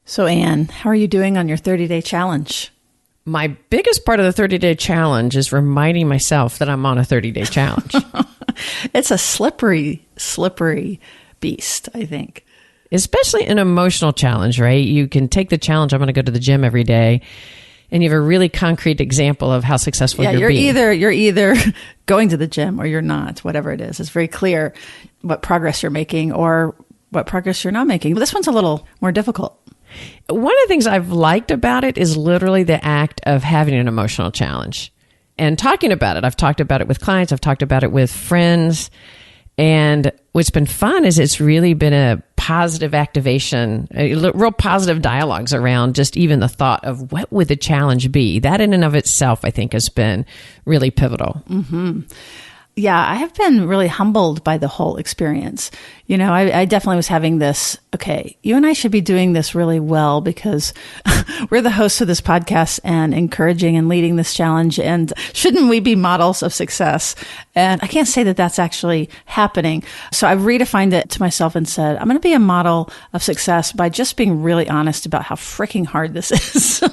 So, Anne, how are you doing on your 30-day challenge? My biggest part of the 30-day challenge is reminding myself that I'm on a 30-day challenge. It's a slippery beast, I think. Especially an emotional challenge, right? You can take the challenge, I'm going to go to the gym every day, and you have a really concrete example of how successful you're being. You're either going to the gym or you're not, whatever it is. It's very clear what progress you're making or what progress you're not making. But this one's a little more difficult. One of the things I've liked about it is literally the act of having an emotional challenge and talking about it. I've talked about it with clients. I've talked about it with friends. And what's been fun is it's really been a positive activation, real positive dialogues around just even the thought of what would the challenge be. That in and of itself, I think, has been really pivotal. Mm-hmm. Yeah, I have been really humbled by the whole experience. You know, I definitely was having this, okay, you and I should be doing this really well because we're the hosts of this podcast and encouraging and leading this challenge. And shouldn't we be models of success? And I can't say that that's actually happening. So I redefined it to myself and said, I'm going to be a model of success by just being really honest about how freaking hard this is.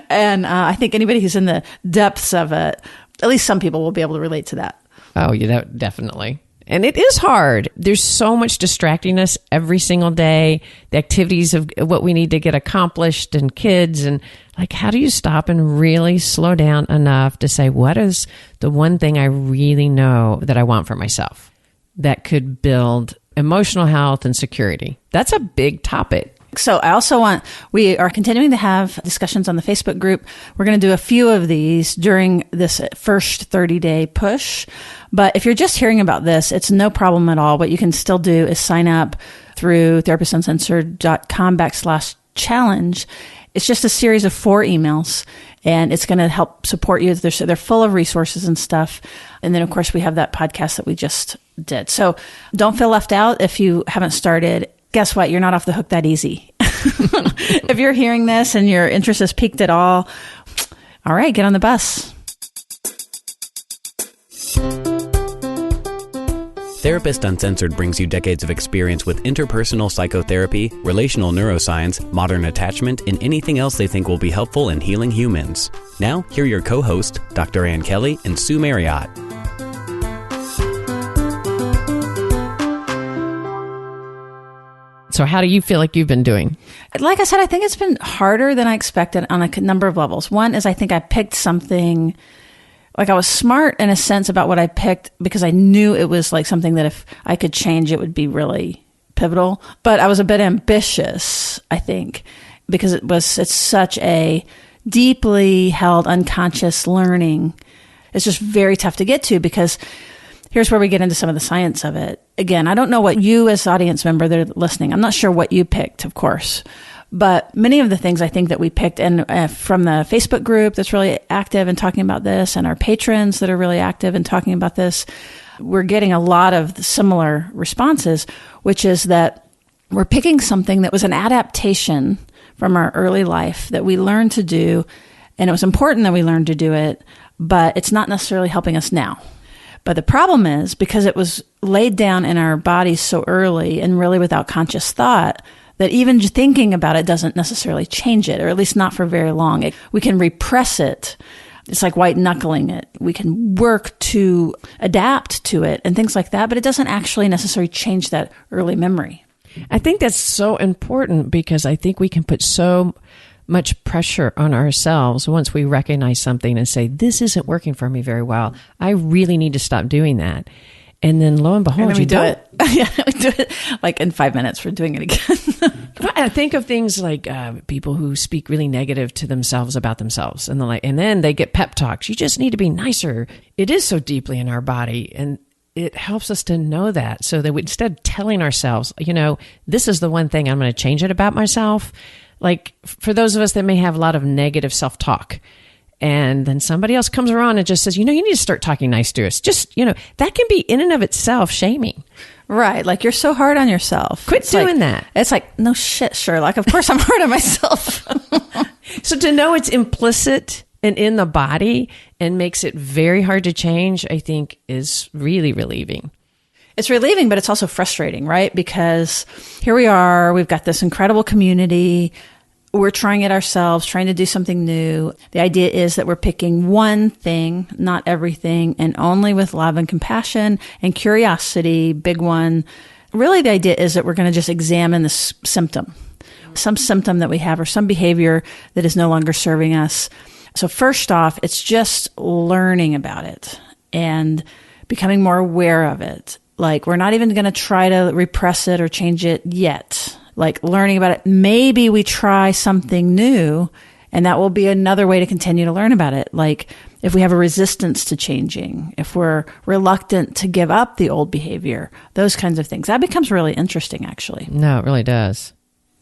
And I think anybody who's in the depths of it, at least some people will be able to relate to that. Oh, definitely. And it is hard. There's so much distracting us every single day, the activities of what we need to get accomplished and kids. And like, how do you stop and really slow down enough to say, what is the one thing I really know that I want for myself that could build emotional health and security? That's a big topic. So I also we are continuing to have discussions on the Facebook group. We're going to do a few of these during this first 30-day push. But if you're just hearing about this, it's no problem at all. What you can still do is sign up through therapistuncensored.com/challenge. It's just a series of 4 emails, and it's going to help support you. They're full of resources and stuff. And then, of course, we have that podcast that we just did. So don't feel left out if you haven't started. Guess what? You're not off the hook that easy. If you're hearing this and your interest is piqued at all right, get on the bus. Therapist Uncensored brings you decades of experience with interpersonal psychotherapy, relational neuroscience, modern attachment, and anything else they think will be helpful in healing humans. Now, here are your co-hosts, Dr. Ann Kelley and Sue Marriott. So how do you feel like you've been doing? Like I said, I think it's been harder than I expected on a number of levels. One is I think I picked something, like I was smart in a sense about what I picked because I knew it was like something that if I could change, it would be really pivotal. But I was a bit ambitious, I think, because it's such a deeply held unconscious learning. It's just very tough to get to because here's where we get into some of the science of it. Again, I don't know what you as audience member that are listening, I'm not sure what you picked, of course, but many of the things I think that we picked and from the Facebook group that's really active in talking about this and our patrons that are really active in talking about this, we're getting a lot of similar responses, which is that we're picking something that was an adaptation from our early life that we learned to do, and it was important that we learned to do it, but it's not necessarily helping us now. But the problem is because it was laid down in our bodies so early and really without conscious thought that even just thinking about it doesn't necessarily change it, or at least not for very long. We can repress it. It's like white knuckling it. We can work to adapt to it and things like that, but it doesn't actually necessarily change that early memory. I think that's so important because I think we can put so much pressure on ourselves once we recognize something and say, this isn't working for me very well. I really need to stop doing that. And then lo and behold, we do it. Yeah, we do it like in 5 minutes. We're doing it again. I think of things like people who speak really negative to themselves about themselves, and then they get pep talks. You just need to be nicer. It is so deeply in our body, and it helps us to know that, so that instead of telling ourselves, this is the one thing I'm going to change it about myself. Like for those of us that may have a lot of negative self-talk, and then somebody else comes around and just says, you need to start talking nice to us. Just, that can be in and of itself shaming. Right. Like you're so hard on yourself. Quit doing that. It's like, no shit, Sherlock. Of course I'm hard on myself. So to know it's implicit and in the body and makes it very hard to change, I think is really relieving. It's relieving, but it's also frustrating, right? Because here we are, we've got this incredible community. We're trying it ourselves, trying to do something new. The idea is that we're picking one thing, not everything, and only with love and compassion and curiosity, big one. Really, the idea is that we're going to just examine this symptom, some symptom that we have or some behavior that is no longer serving us. So first off, it's just learning about it and becoming more aware of it. Like, we're not even going to try to repress it or change it yet. Like, learning about it. Maybe we try something new, and that will be another way to continue to learn about it. Like, if we have a resistance to changing, if we're reluctant to give up the old behavior, those kinds of things. That becomes really interesting, actually. No, it really does.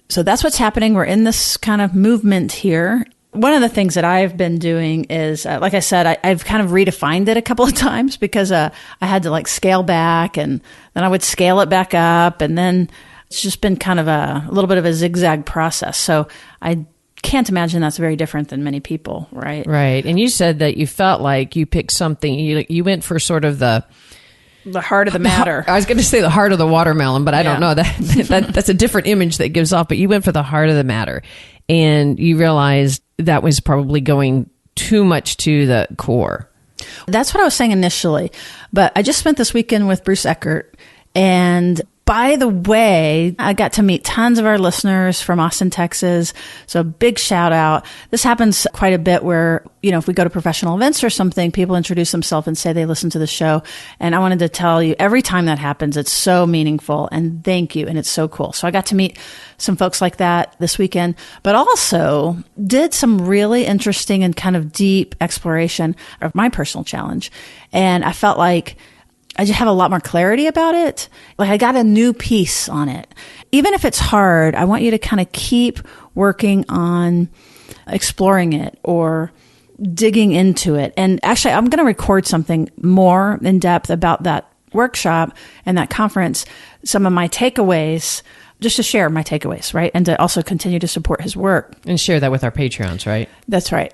So that's what's happening. We're in this kind of movement here. One of the things that I've been doing is, like I said, I've kind of redefined it a couple of times because I had to like scale back, and then I would scale it back up, and then it's just been kind of a little bit of a zigzag process. So I can't imagine that's very different than many people, right? Right. And you said that you felt like you picked something, you went for sort of the heart of the matter. I was going to say the heart of the watermelon, but I don't know. That's a different image that gives off, but you went for the heart of the matter. And you realized that was probably going too much to the core. That's what I was saying initially. But I just spent this weekend with Bruce Eckert, and by the way, I got to meet tons of our listeners from Austin, Texas. So big shout out. This happens quite a bit where, if we go to professional events or something, people introduce themselves and say they listen to the show. And I wanted to tell you, every time that happens, it's so meaningful, and thank you. And it's so cool. So I got to meet some folks like that this weekend, but also did some really interesting and kind of deep exploration of my personal challenge. And I felt like I just have a lot more clarity about it. Like, I got a new piece on it. Even if it's hard, I want you to kind of keep working on exploring it or digging into it. And actually, I'm going to record something more in depth about that workshop and that conference, some of my takeaways, just to share my takeaways, right? And to also continue to support his work. And share that with our Patreons, right? That's right.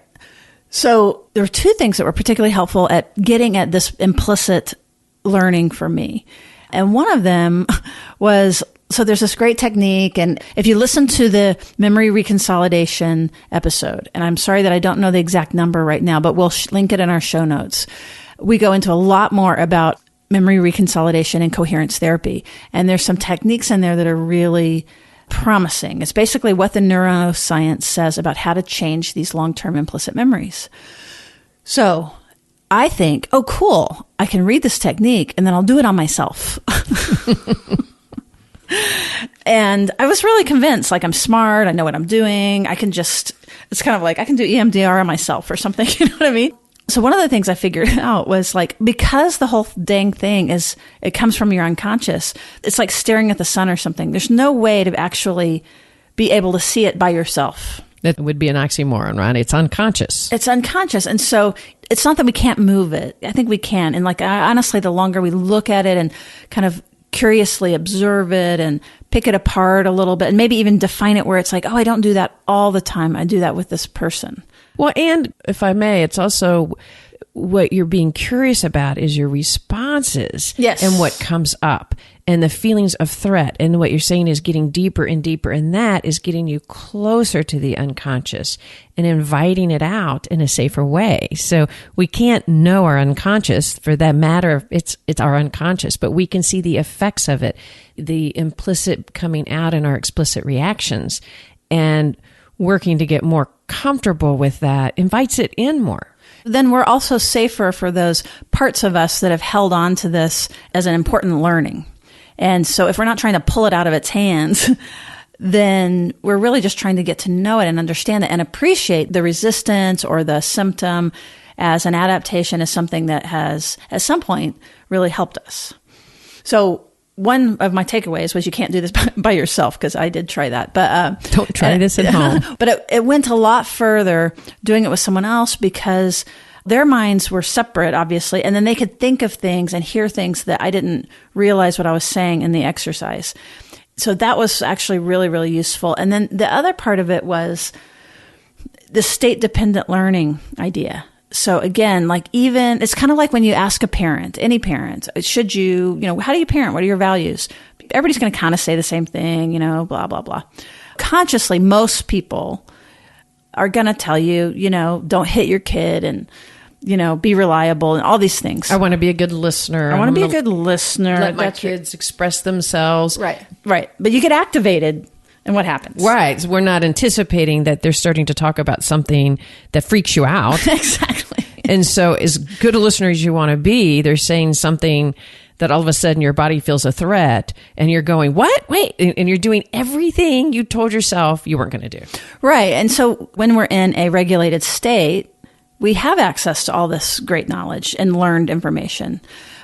So there were two things that were particularly helpful at getting at this implicit learning for me. And one of them was, so there's this great technique. And if you listen to the memory reconsolidation episode, and I'm sorry that I don't know the exact number right now, but we'll link it in our show notes. We go into a lot more about memory reconsolidation and coherence therapy. And there's some techniques in there that are really promising. It's basically what the neuroscience says about how to change these long-term implicit memories. So I think, oh, cool, I can read this technique and then I'll do it on myself. And I was really convinced, like, I'm smart, I know what I'm doing. It's kind of like I can do EMDR on myself or something, you know what I mean? So one of the things I figured out was, like, because the whole dang thing it comes from your unconscious, it's like staring at the sun or something. There's no way to actually be able to see it by yourself. That would be an oxymoron, right? It's unconscious. It's unconscious. And so it's not that we can't move it. I think we can. And honestly, the longer we look at it and kind of curiously observe it and pick it apart a little bit and maybe even define it where it's like, oh, I don't do that all the time. I do that with this person. Well, and if I may, it's also what you're being curious about is your responses. Yes. And what comes up and the feelings of threat. And what you're saying is getting deeper and deeper. And that is getting you closer to the unconscious and inviting it out in a safer way. So we can't know our unconscious, for that matter. It's our unconscious, but we can see the effects of it, the implicit coming out in our explicit reactions, and working to get more comfortable with that invites it in more. Then we're also safer for those parts of us that have held on to this as an important learning. And so if we're not trying to pull it out of its hands, then we're really just trying to get to know it and understand it and appreciate the resistance or the symptom as an adaptation, as something that has, at some point, really helped us. So one of my takeaways was you can't do this by yourself, because I did try that. But don't try this at home. But it went a lot further doing it with someone else, because their minds were separate, obviously, and then they could think of things and hear things that I didn't realize what I was saying in the exercise. So that was actually really, really useful. And then the other part of it was the state-dependent learning idea. So again, like even, it's kind of like when you ask a parent, any parent, should you, how do you parent? What are your values? Everybody's going to kind of say the same thing, blah, blah, blah. Consciously, most people are going to tell you, don't hit your kid and, be reliable and all these things. I want to be a good listener. I want to be a good listener. Let my kids express themselves. Right. But you get activated and what happens? Right. So we're not anticipating that they're starting to talk about something that freaks you out. Exactly. And so as good a listener as you want to be, they're saying something that all of a sudden your body feels a threat and you're going, what? Wait. And you're doing everything you told yourself you weren't going to do. Right. And so when we're in a regulated state, we have access to all this great knowledge and learned information.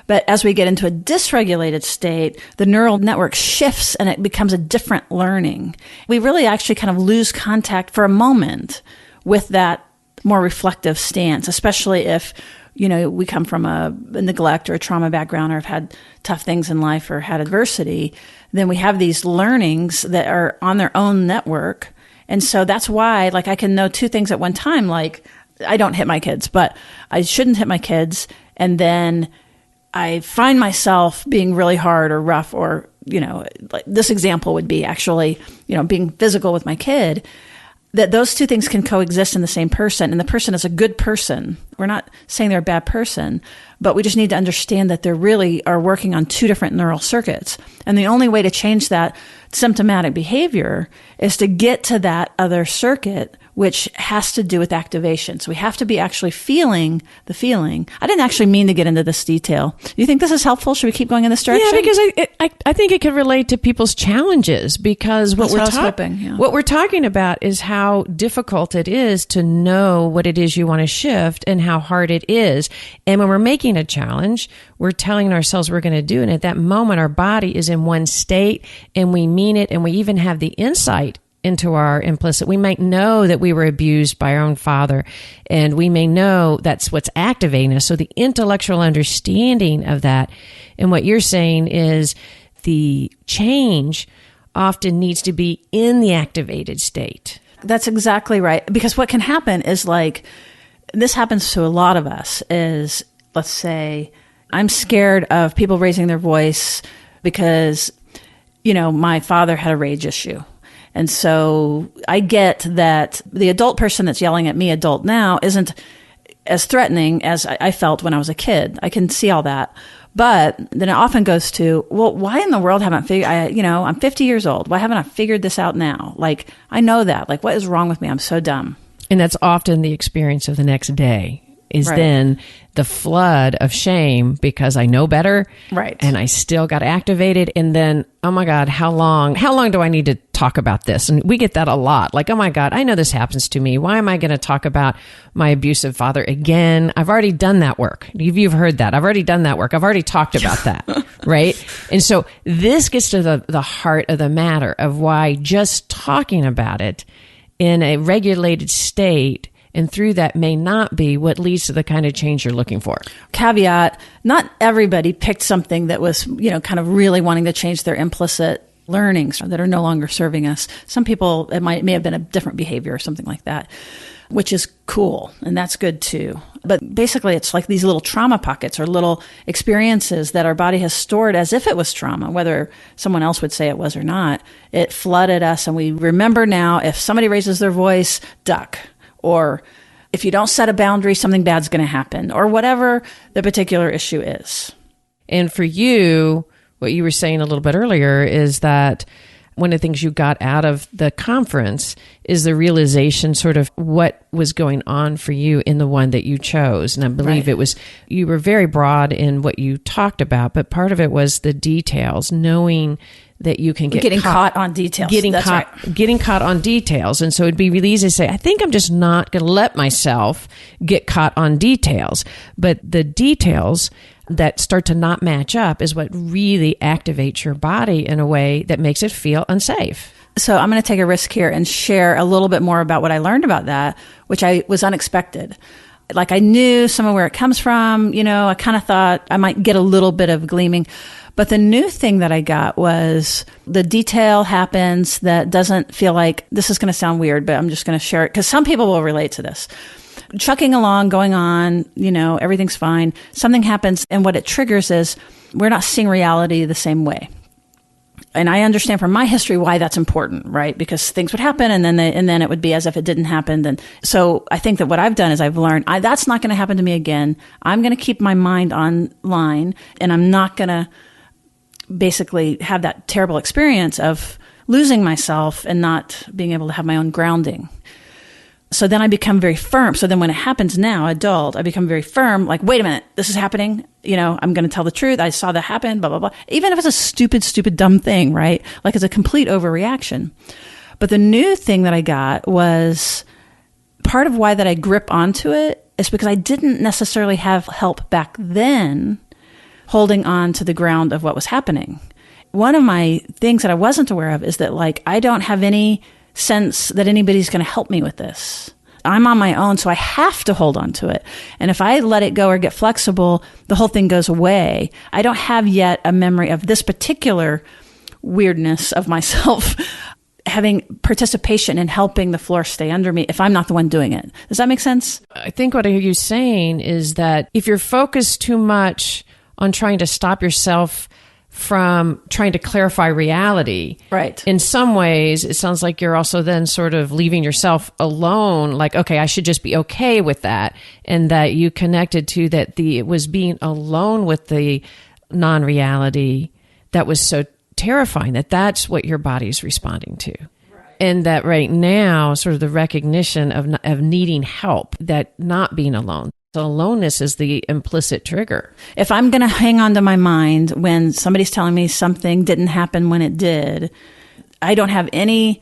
But as we get into a dysregulated state, the neural network shifts and it becomes a different learning. We really actually kind of lose contact for a moment with that more reflective stance, especially if, we come from a neglect or a trauma background or have had tough things in life or had adversity. Then we have these learnings that are on their own network. And so that's why, like, I can know two things at one time, like, I don't hit my kids, but I shouldn't hit my kids. And then I find myself being really hard or rough or, like this example would be actually, being physical with my kid, that those two things can coexist in the same person. And the person is a good person. We're not saying they're a bad person, but we just need to understand that they really are working on two different neural circuits. And the only way to change that symptomatic behavior is to get to that other circuit, which has to do with activation. So we have to be actually feeling the feeling. I didn't actually mean to get into this detail. Do you think this is helpful? Should we keep going in this direction? Yeah, because I think it could relate to people's challenges, because what we're talking about is how difficult it is to know what it is you want to shift and how hard it is. And when we're making a challenge, we're telling ourselves we're going to do it. And at that moment, our body is in one state and we mean it, and we even have the insight into our implicit. We might know that we were abused by our own father, and we may know that's what's activating us. So the intellectual understanding of that, and what you're saying is the change often needs to be in the activated state. That's exactly right. Because what can happen is, like, this happens to a lot of us, is, let's say, I'm scared of people raising their voice because, my father had a rage issue. And so I get that the adult person that's yelling at me, adult now, isn't as threatening as I felt when I was a kid. I can see all that. But then it often goes to, well, why in the world haven't I figured, I'm 50 years old. Why haven't I figured this out now? Like, I know that. Like, what is wrong with me? I'm so dumb. And that's often the experience of the next day. Is right. Then the flood of shame because I know better. Right. And I still got activated. And then, oh my God, how long do I need to talk about this? And we get that a lot. Like, oh my God, I know this happens to me. Why am I going to talk about my abusive father again? I've already done that work. You've heard that. I've already done that work. I've already talked about that. Right. And so this gets to the heart of the matter of why just talking about it in a regulated state and through that may not be what leads to the kind of change you're looking for. Caveat, not everybody picked something that was, kind of really wanting to change their implicit learnings that are no longer serving us. Some people, it may have been a different behavior or something like that, which is cool. And that's good too. But basically, it's like these little trauma pockets or little experiences that our body has stored as if it was trauma, whether someone else would say it was or not. It flooded us. And we remember now, if somebody raises their voice, duck. Or if you don't set a boundary, something bad's going to happen, or whatever the particular issue is. And for you, what you were saying a little bit earlier is that one of the things you got out of the conference is the realization sort of what was going on for you in the one that you chose. And I believe It was, you were very broad in what you talked about, but part of it was the details, knowing that you can getting caught on details. Getting caught on details. And so it'd be really easy to say, I think I'm just not going to let myself get caught on details. But the details that start to not match up is what really activates your body in a way that makes it feel unsafe. So I'm going to take a risk here and share a little bit more about what I learned about that, which was unexpected. Like, I knew some of where it comes from. I kind of thought I might get a little bit of gleaming. But the new thing that I got was the detail happens that doesn't feel like, this is going to sound weird, but I'm just going to share it because some people will relate to this. chucking along, going on, everything's fine. Something happens, and what it triggers is we're not seeing reality the same way. And I understand from my history why that's important, right? Because things would happen and then it would be as if it didn't happen. And so I think that what I've done is I've learned that's not going to happen to me again. I'm going to keep my mind online, and I'm not going to basically have that terrible experience of losing myself and not being able to have my own grounding. So then I become very firm. So then when it happens now, adult, I become very firm, like, wait a minute, this is happening. I'm going to tell the truth. I saw that happen, blah, blah, blah. Even if it's a stupid, dumb thing, right? Like it's a complete overreaction. But the new thing that I got was part of why that I grip onto it is because I didn't necessarily have help back then holding on to the ground of what was happening. One of my things that I wasn't aware of is that, like, I don't have any sense that anybody's going to help me with this. I'm on my own, so I have to hold on to it. And if I let it go or get flexible, the whole thing goes away. I don't have yet a memory of this particular weirdness of myself having participation in helping the floor stay under me if I'm not the one doing it. Does that make sense? I think what I hear you saying is that if you're focused too much on trying to stop yourself from trying to clarify reality. Right. In some ways, it sounds like you're also then sort of leaving yourself alone, like, okay, I should just be okay with that. And that you connected to that it was being alone with the non-reality that was so terrifying, that's what your body's responding to. Right. And that right now, sort of the recognition of needing help, that not being alone. So aloneness is the implicit trigger. If I'm going to hang on to my mind when somebody's telling me something didn't happen when it did, I don't have any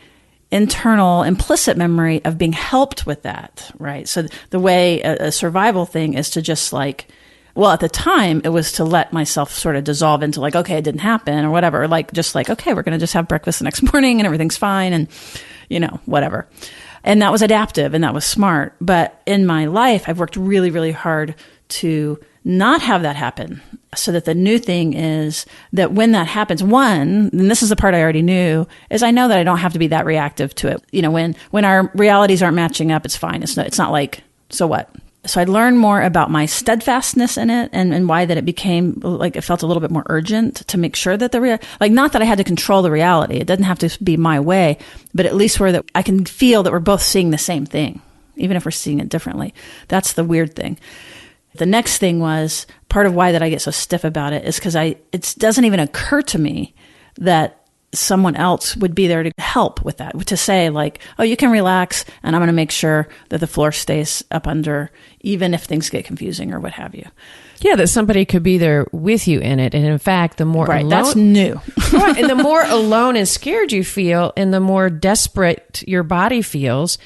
internal implicit memory of being helped with that, right? So the way a survival thing is to just like, well, at the time it was to let myself sort of dissolve into like, okay, it didn't happen or whatever. Or like, just like, okay, we're going to just have breakfast the next morning and everything's fine and, whatever. And that was adaptive and that was smart. But in my life, I've worked really, really hard to not have that happen. So that the new thing is that when that happens, one, and this is the part I already knew, is I know that I don't have to be that reactive to it. When our realities aren't matching up, it's fine. It's not like, so what? So I learned more about my steadfastness in it and why that it became like it felt a little bit more urgent to make sure that not that I had to control the reality. It doesn't have to be my way, but at least that I can feel that we're both seeing the same thing, even if we're seeing it differently. That's the weird thing. The next thing was part of why that I get so stiff about it is because it doesn't even occur to me that someone else would be there to help with that, to say like, oh, you can relax and I'm going to make sure that the floor stays up under, even if things get confusing or what have you. Yeah, that somebody could be there with you in it. And in fact, the more alone, that's new. Right, and the more alone and scared you feel and the more desperate your body feels,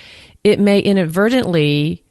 it may inadvertently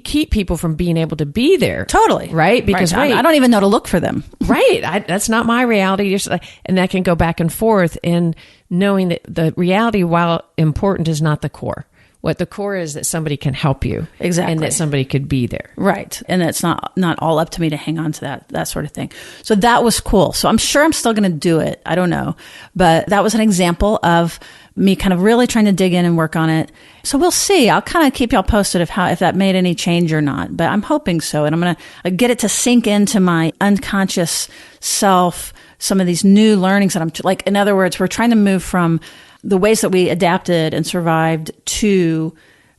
keep people from being able to be there. Totally. Right? Because I don't even know to look for them. Right. That's not my reality. And that can go back and forth. And knowing that the reality, while important, is not the core. What the core is that somebody can help you. Exactly. And that somebody could be there. Right. And it's not all up to me to hang on to that sort of thing. So that was cool. So I'm sure I'm still going to do it. I don't know. But that was an example of me kind of really trying to dig in and work on it. So we'll see. I'll kind of keep y'all posted if that made any change or not. But I'm hoping so. And I'm going to get it to sink into my unconscious self, some of these new learnings that I'm like, in other words, we're trying to move from the ways that we adapted and survived to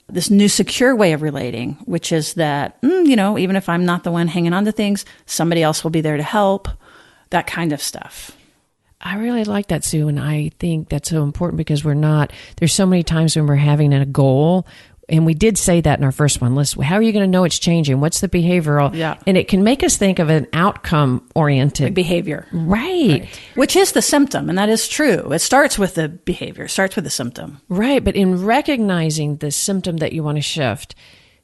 this new secure way of relating, which is that, even if I'm not the one hanging on to things, somebody else will be there to help, that kind of stuff. I really like that, Sue, and I think that's so important because there's so many times when we're having a goal, and we did say that in our first one. How are you going to know it's changing? What's the behavioral? Yeah. And it can make us think of an outcome-oriented behavior. Right. Which is the symptom, and that is true. It starts with the behavior, starts with the symptom. Right, but in recognizing the symptom that you want to shift,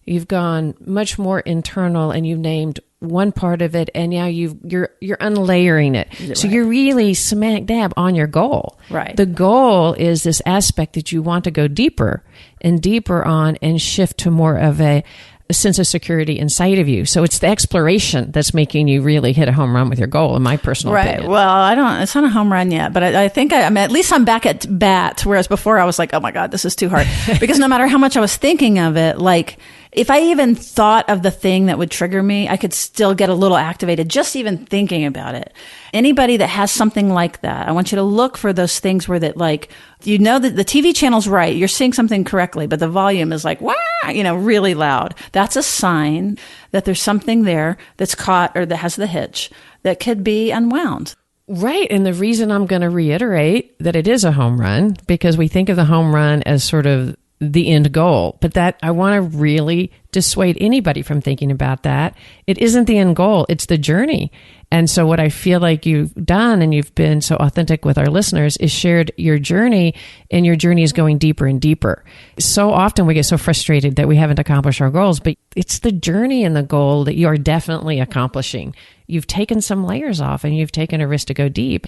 you've gone much more internal and you've named one part of it, and now you're unlayering it. Right. So you're really smack dab on your goal. Right. The goal is this aspect that you want to go deeper and deeper on and shift to more of a sense of security inside of you. So it's the exploration that's making you really hit a home run with your goal, in my personal opinion. Right. Well, it's not a home run yet, but I think at least I'm back at bat, whereas before I was like, oh my God, this is too hard. Because no matter how much I was thinking of it, like, if I even thought of the thing that would trigger me, I could still get a little activated just even thinking about it. Anybody that has something like that, I want you to look for those things where that like, you know that the TV channel's right, you're seeing something correctly, but the volume is like, wah, really loud. That's a sign that there's something there that's caught or that has the hitch that could be unwound. Right. And the reason I'm going to reiterate that it is a home run, because we think of the home run as sort of the end goal, but that I want to really dissuade anybody from thinking about that. It isn't the end goal. It's the journey. And so what I feel like you've done, and you've been so authentic with our listeners, is shared your journey, and your journey is going deeper and deeper. So often we get so frustrated that we haven't accomplished our goals, but it's the journey and the goal that you are definitely accomplishing. You've taken some layers off and you've taken a risk to go deep.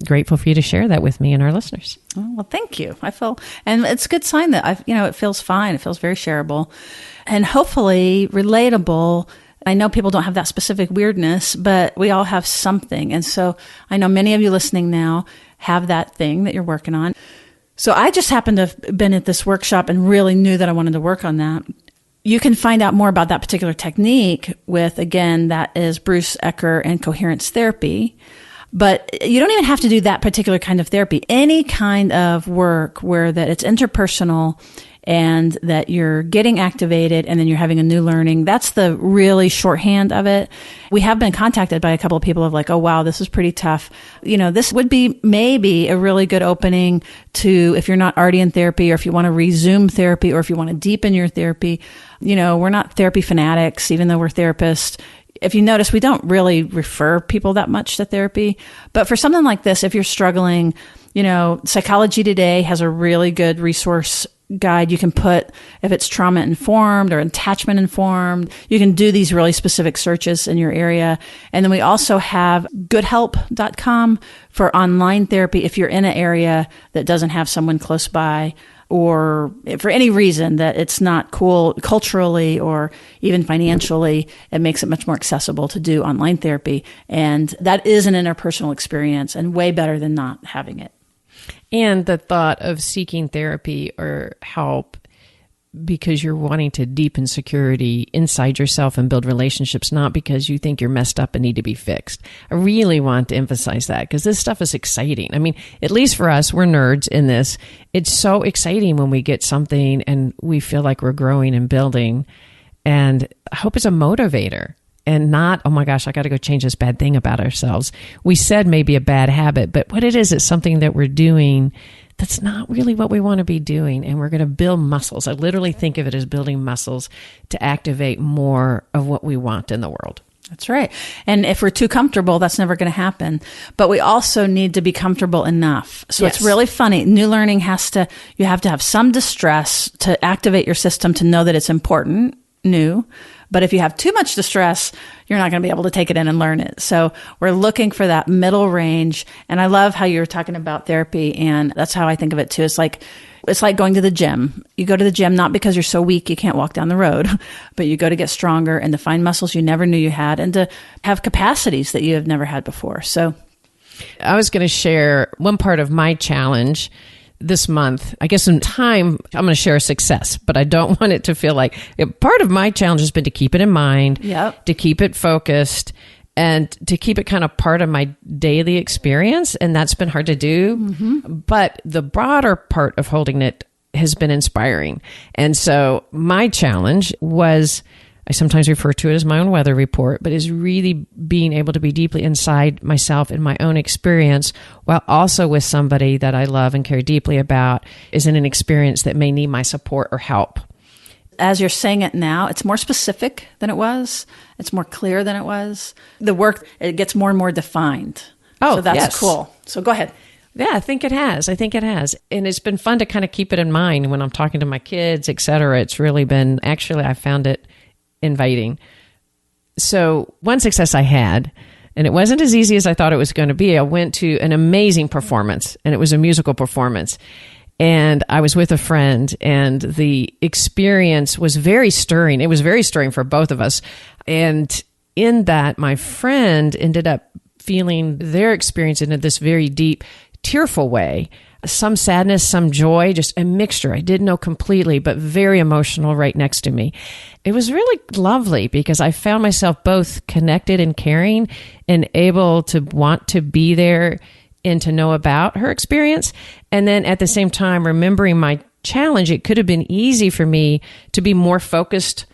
Grateful for you to share that with me and our listeners. Oh, well, thank you. And it's a good sign that it feels fine. It feels very shareable and hopefully relatable. I know people don't have that specific weirdness, but we all have something. And so I know many of you listening now have that thing that you're working on. So I just happened to have been at this workshop and really knew that I wanted to work on that. You can find out more about that particular technique with, again, that is Bruce Ecker and Coherence Therapy. But you don't even have to do that particular kind of therapy. Any kind of work where that it's interpersonal and that you're getting activated and then you're having a new learning, that's the really shorthand of it. We have been contacted by a couple of people of like, oh, wow, this is pretty tough. This would be maybe a really good opening to, if you're not already in therapy or if you want to resume therapy or if you want to deepen your therapy. We're not therapy fanatics, even though we're therapists. If you notice, we don't really refer people that much to therapy. But for something like this, if you're struggling, Psychology Today has a really good resource guide you can put if it's trauma informed or attachment informed. You can do these really specific searches in your area. And then we also have goodhelp.com for online therapy if you're in an area that doesn't have someone close by, or for any reason that it's not cool culturally or even financially. It makes it much more accessible to do online therapy. And that is an interpersonal experience and way better than not having it. And the thought of seeking therapy or help because you're wanting to deepen security inside yourself and build relationships, not because you think you're messed up and need to be fixed. I really want to emphasize that because this stuff is exciting. I mean, at least for us, we're nerds in this. It's so exciting when we get something and we feel like we're growing and building. And I hope it's a motivator and not, oh my gosh, I got to go change this bad thing about ourselves. We said maybe a bad habit, but what it is, it's something that we're doing that's not really what we want to be doing. And we're going to build muscles. I literally think of it as building muscles to activate more of what we want in the world. That's right. And if we're too comfortable, that's never going to happen. But we also need to be comfortable enough. So It's really funny. New learning you have to have some distress to activate your system to know that it's important, new. But if you have too much distress, you're not going to be able to take it in and learn it. So we're looking for that middle range. And I love how you were talking about therapy. And that's how I think of it too. It's like going to the gym. You go to the gym not because you're so weak you can't walk down the road, but you go to get stronger and to find muscles you never knew you had and to have capacities that you have never had before. So I was going to share one part of my challenge this month. I guess in time, I'm going to share a success, but I don't want it to feel like part of my challenge has been to keep it in mind, to keep it focused, and to keep it kind of part of my daily experience. And that's been hard to do. Mm-hmm. But the broader part of holding it has been inspiring. And so my challenge was, I sometimes refer to it as my own weather report, but is really being able to be deeply inside myself in my own experience while also with somebody that I love and care deeply about is in an experience that may need my support or help. As you're saying it now, it's more specific than it was. It's more clear than it was. The work, it gets more and more defined. So that's cool. So go ahead. Yeah, I think it has. And it's been fun to kind of keep it in mind when I'm talking to my kids, et cetera. It's really been, actually, I found it inviting. So one success I had, and it wasn't as easy as I thought it was going to be. I went to an amazing performance, and it was a musical performance. And I was with a friend, and the experience was very stirring. It was very stirring for both of us. And in that, my friend ended up feeling their experience in this very deep, tearful way. some sadness, some joy, just a mixture. I didn't know completely, but very emotional right next to me. It was really lovely because I found myself both connected and caring and able to want to be there and to know about her experience. And then at the same time, remembering my challenge, it could have been easy for me to be more focused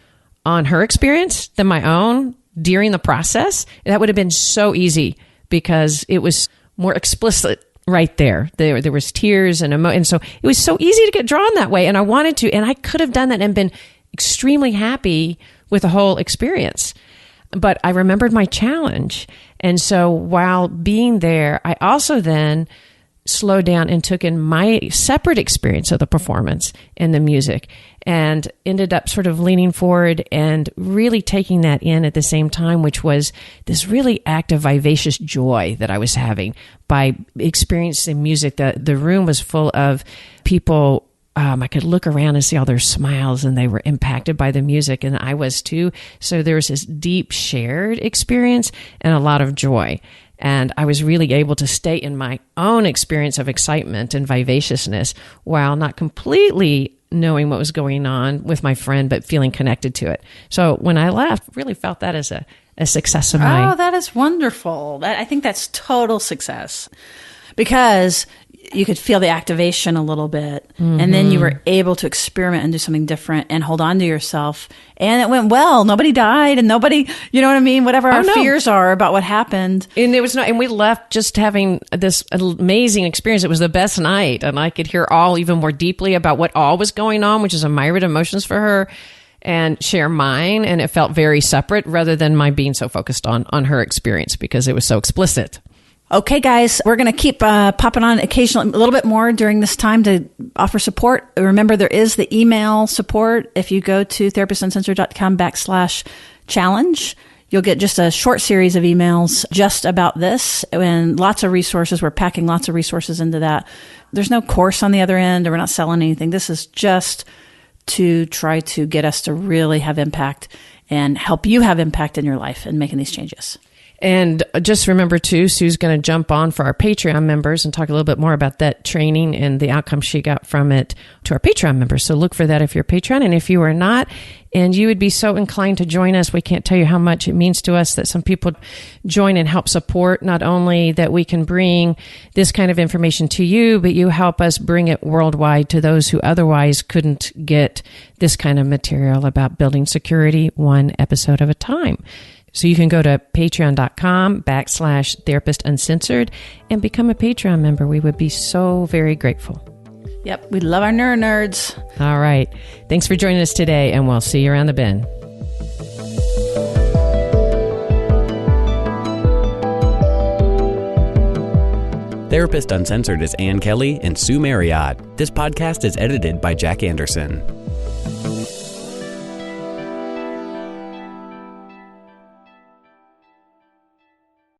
on her experience than my own during the process. That would have been so easy because it was more explicit right there. There was tears and so it was so easy to get drawn that way. And I wanted to, and I could have done that and been extremely happy with the whole experience. But I remembered my challenge. And so while being there, I also then slowed down and took in my separate experience of the performance and the music and ended up sort of leaning forward and really taking that in at the same time, which was this really active, vivacious joy that I was having by experiencing music. The room was full of people. I could look around and see all their smiles, and they were impacted by the music, and I was too. So there was this deep shared experience and a lot of joy. And I was really able to stay in my own experience of excitement and vivaciousness while not completely knowing what was going on with my friend, but feeling connected to it. So when I left, really felt that as a success of mine. Oh, that is wonderful. I think that's total success because you could feel the activation a little bit, and then you were able to experiment and do something different and hold on to yourself. And it went well. Nobody died, and nobody, you know what I mean? Whatever our fears are about what happened. And there was and we left just having this amazing experience. It was the best night, and I could hear all even more deeply about what all was going on, which is a myriad of emotions for her, and share mine. And it felt very separate rather than my being so focused on her experience because it was so explicit. Okay, guys, we're going to keep popping on occasionally, a little bit more during this time to offer support. Remember, there is the email support. If you go to therapistuncensored.com/challenge, you'll get just a short series of emails just about this and lots of resources. We're packing lots of resources into that. There's no course on the other end, or we're not selling anything. This is just to try to get us to really have impact and help you have impact in your life and making these changes. And just remember, too, Sue's going to jump on for our Patreon members and talk a little bit more about that training and the outcome she got from it to our Patreon members. So look for that if you're a Patreon. And if you are not, and you would be so inclined to join us, we can't tell you how much it means to us that some people join and help support, not only that we can bring this kind of information to you, but you help us bring it worldwide to those who otherwise couldn't get this kind of material about building security one episode at a time. So you can go to patreon.com/Therapist Uncensored and become a Patreon member. We would be so very grateful. Yep, we love our nerds. All right. Thanks for joining us today, and we'll see you around the bend. Therapist Uncensored is Ann Kelley and Sue Marriott. This podcast is edited by Jack Anderson.